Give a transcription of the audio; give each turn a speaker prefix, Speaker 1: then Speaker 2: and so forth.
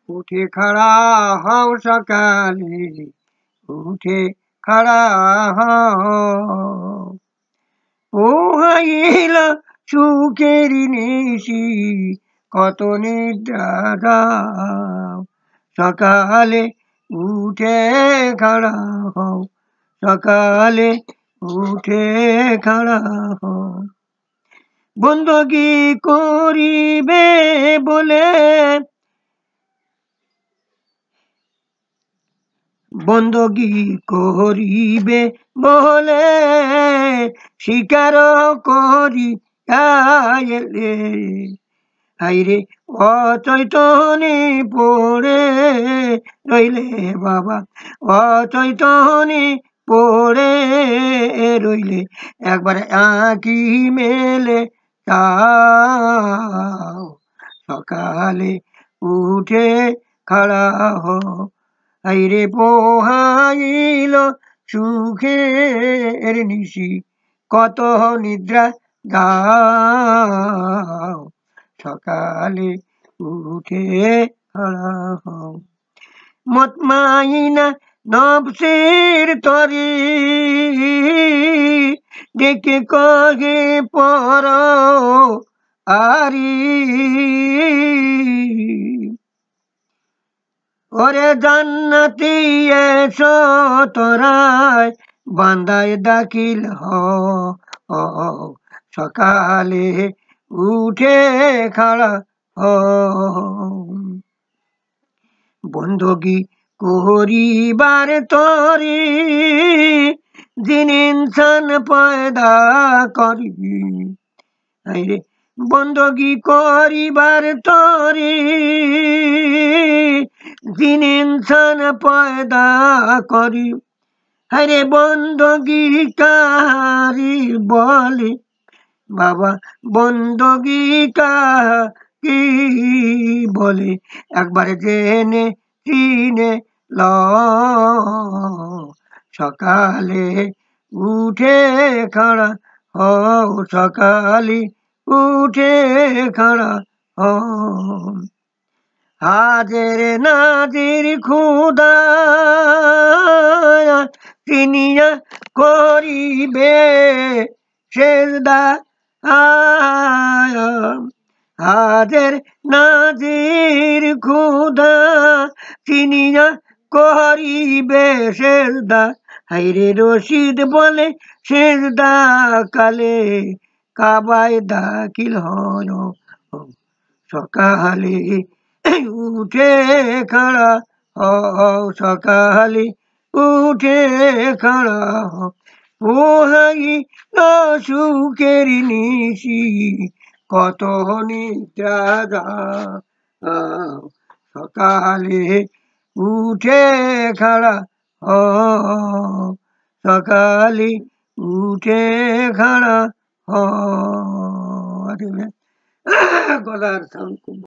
Speaker 1: উঠে খাড়া হও সকালে, উঠে খাড়া হও। পোহাইল সুখের নিশি, কত নিদ্রা দাও। সকালে উঠে খাড়া হও, সকালে উঠে খাড়া হও। বন্দগি করিবে বলে, বন্দগি করিবে বলে, স্বীকার করি আইলে। হাইরে অচৈতনে পড়ে রইলে বাবা, অচৈতনে পড়ে রইলে। একবারে আঁকি মেলে তাও, সকালে উঠে খাড়া হও। হাইরে পোহাইল সুখের নিশি, কত নিদ্রা দাও। সকালে উঠে খাড়া হও। মতমাইনা নফসের তরে, ডেকে কহে পর আরি। ওরে জান্নাতি এসো তোরায়, বান্দায় দাখিল হও। সকালে উঠে খাড়া হও। বন্দগি করিবার তরে, জিন ইনসান পয়দা করি। হাইরে বন্দগি করিবার তরে, জিন ইনসান পয়দা করি। হাইরে বন্দগি কাহারি বলে বাবা, বন্দগি কাহারি বলে। একবার জেনে চিনে লও। সকালে উঠে খাড়া হও, সকালে উঠে খাড়া হও। হাজের নাজির খুদা চিনিয়া করিবে সেজদা। হাজের নাজির খুদা চিনিয়া করিবে সেজদা। হাইরে রশিদ বলে সেজদা কালে, কাবায় দাখিল হয়। সকালে উঠে খাড়া হও, সকালে উঠে খাড়া হও। পোহাইল সুখের নিশি, কত নিদ্রা দাও। সকালে উঠে খাড়া হও, সকালে উঠে খাড়া হও। গলার সাউন্ড